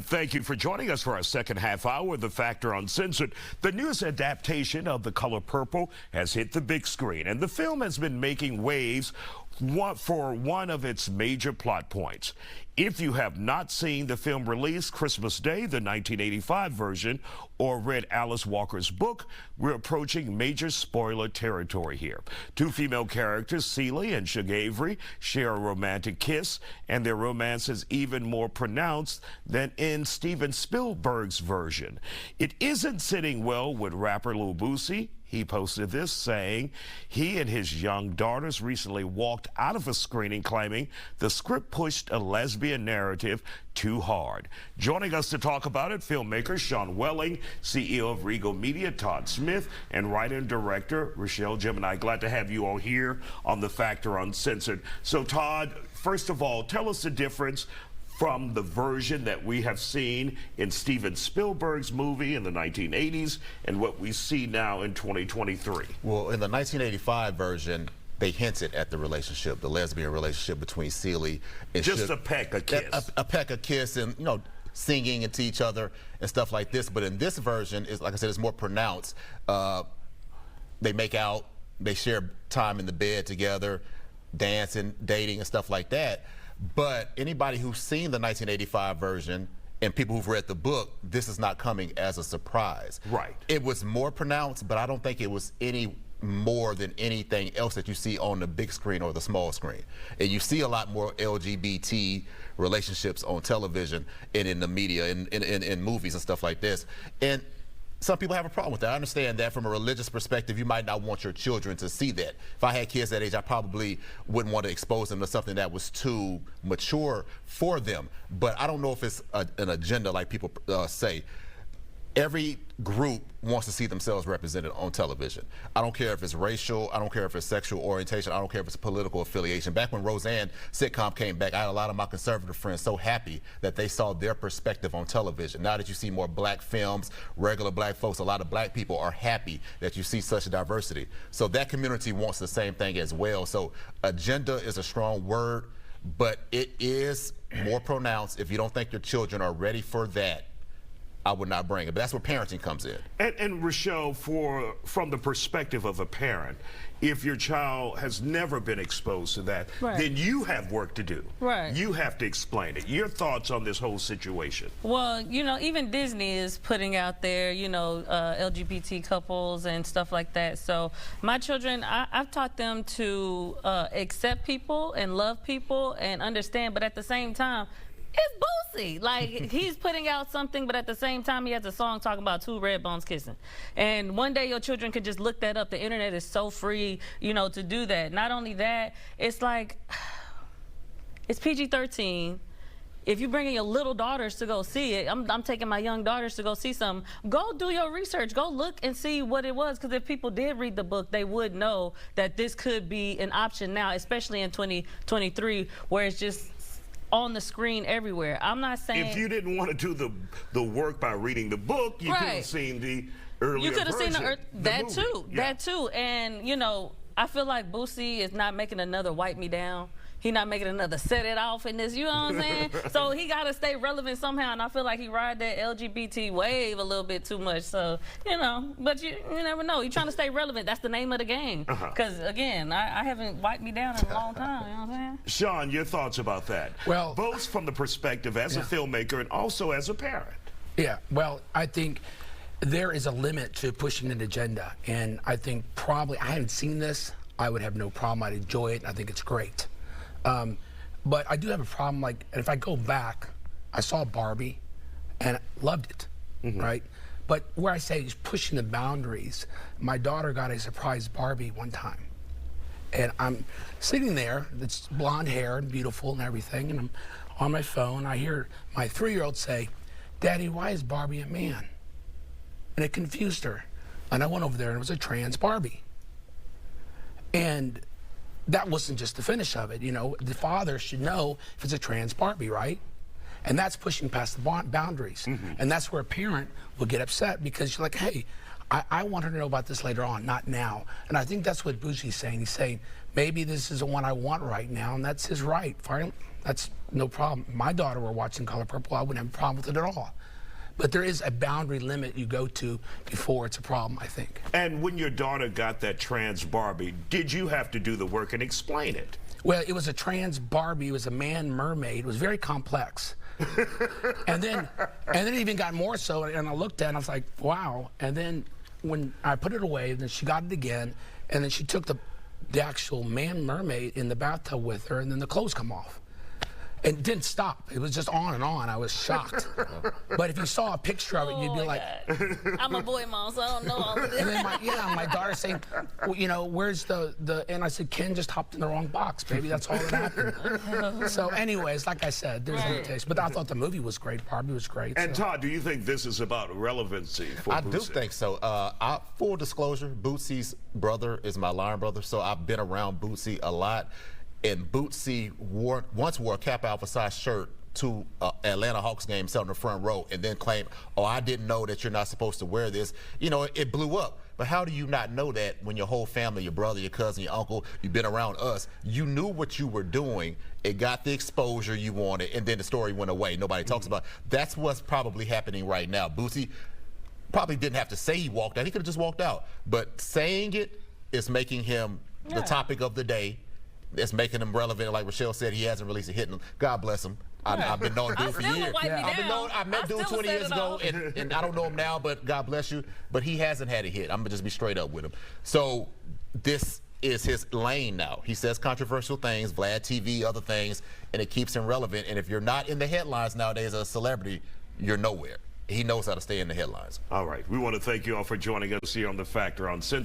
Thank you for joining us for our second half hour of The Factor Uncensored. The newest adaptation of The Color Purple has hit the big screen, and the film has been making waves for one of its major plot points. If you have not seen the film released Christmas Day, the 1985 version, or read Alice Walker's book, we're approaching major spoiler territory here. Two female characters, Celie and Shug Avery, share a romantic kiss, and their romance is even more pronounced than in Steven Spielberg's version. It isn't sitting well with rapper Lil Boosie. He posted this saying he and his young daughters recently walked out of a screening claiming the script pushed a lesbian narrative too hard. Joining us to talk about it, filmmaker Sean Welling, CEO of Regal Media, Todd Smith, and writer and director Rochelle Gemini. Glad to have you all here on The Factor Uncensored. So Todd, first of all, tell us the difference from the version that we have seen in Steven Spielberg's movie in the 1980s and what we see now in 2023. Well, in the 1985 version, they hinted at the relationship, the lesbian relationship between Celie and just a peck a kiss. A peck a kiss and, you know, singing into each other and stuff like this. But in this version, is like I said, it's more pronounced. They make out, they share time in the bed together, dancing, dating, and stuff like that. But anybody who's seen the 1985 version and people who've read the book, this is not coming as a surprise. Right. It was more pronounced, but I don't think it was any more than anything else that you see on the big screen or the small screen. And you see a lot more LGBT relationships on television and in the media, in movies and stuff like this. And some people have a problem with that. I understand that from a religious perspective, you might not want your children to see that. If I had kids that age, I probably wouldn't want to expose them to something that was too mature for them. But I don't know if it's an agenda like people say. Every group wants to see themselves represented on television. I don't care if it's racial, I don't care if it's sexual orientation, I don't care if it's political affiliation. Back when Roseanne sitcom came back, I had a lot of my conservative friends so happy that they saw their perspective on television. Now that you see more black films, regular black folks, a lot of black people are happy that you see such diversity. So that community wants the same thing as well. So agenda is a strong word, but it is more pronounced. If you don't think your children are ready for that, I would not bring it, but that's where parenting comes in. And Rochelle, from the perspective of a parent, if your child has never been exposed to that, right, then you have work to do. Right. You have to explain it. Your thoughts on this whole situation? Well, you know, even Disney is putting out there, you know, LGBT couples and stuff like that. So my children, I've taught them to accept people and love people and understand, but at the same time, it's Boosie. Like, he's putting out something, but at the same time, he has a song talking about two red bones kissing. And one day, your children could just look that up. The internet is so free, you know, to do that. Not only that, it's like, it's PG-13. If you're bringing your little daughters to go see it, I'm taking my young daughters to go see something, go do your research. Go look and see what it was, because if people did read the book, they would know that this could be an option now, especially in 2023, where it's just on the screen everywhere. I'm not saying... If you didn't want to do the work by reading the book, you could have seen the earlier version. You could have seen that movie. too, that too. And, you know, I feel like Boosie is not making another Wipe Me Down. He's not making another Set It Off in this, you know what I'm saying? So he got to stay relevant somehow, and I feel like he ride that LGBT wave a little bit too much. So, you know, but you never know. He's trying to stay relevant. That's the name of the game. Because, again, I haven't wiped me down in a long time, you know what I'm saying? Sean, your thoughts about that? Well, both from the perspective as a filmmaker and also as a parent. Yeah, well, I think there is a limit to pushing an agenda. And I think probably, I haven't seen this, I would have no problem. I'd enjoy it. I think it's great. But I do have a problem, like, if I go back, I saw Barbie and loved it, right? But where I say is pushing the boundaries, my daughter got a surprise Barbie one time. And I'm sitting there, it's blonde hair and beautiful and everything, and I'm on my phone, I hear my 3-year-old say, "Daddy, why is Barbie a man?" And it confused her. And I went over there and it was a trans Barbie. And that wasn't just the finish of it, you know. The father should know if it's a trans Barbie, right? And that's pushing past the boundaries. And that's where a parent will get upset, because you're like, hey, I want her to know about this later on, not now. And I think that's what Boosie's saying. He's saying, maybe this is the one I want right now, and that's his right. Fine. That's no problem. My daughter were watching Color Purple, I wouldn't have a problem with it at all. But there is a boundary limit you go to before it's a problem, I think. And when your daughter got that trans Barbie, did you have to do the work and explain it? Well, it was a trans Barbie. It was a man mermaid. It was very complex. and then it even got more so. And I looked at it and I was like, wow. And then when I put it away, then she got it again. And then she took the actual man mermaid in the bathtub with her, and then the clothes come off. It didn't stop. It was just on and on. I was shocked. But if you saw a picture of it, you'd be like... I'm a boy mom, so I don't know all of this. And then my daughter saying, well, you know, where's the... And I said, Ken just hopped in the wrong box, baby. That's all that happened. So anyways, like I said, there's limitations. But I thought the movie was great. Barbie was great. And so. Todd, do you think this is about relevancy for I Bootsy? do think so. Full disclosure, Bootsy's brother is my line brother, so I've been around Bootsy a lot. And Bootsy once wore a Kappa Alpha size shirt to Atlanta Hawks game, sat on the front row, and then claimed, oh, I didn't know that you're not supposed to wear this. You know, it blew up. But how do you not know that when your whole family, your brother, your cousin, your uncle, you've been around us, you knew what you were doing, it got the exposure you wanted, and then the story went away. Nobody talks about it. That's what's probably happening right now. Bootsy probably didn't have to say he walked out. He could have just walked out. But saying it is making him the topic of the day. It's making him relevant. Like Rochelle said, he hasn't released a hit. God bless him. I've been knowing dude for years. I met dude 20 years ago, and I don't know him now, but God bless you. But he hasn't had a hit. I'm going to just be straight up with him. So this is his lane now. He says controversial things, Vlad TV, other things, and it keeps him relevant. And if you're not in the headlines nowadays as a celebrity, you're nowhere. He knows how to stay in the headlines. All right. We want to thank you all for joining us here on The Factor Uncensored.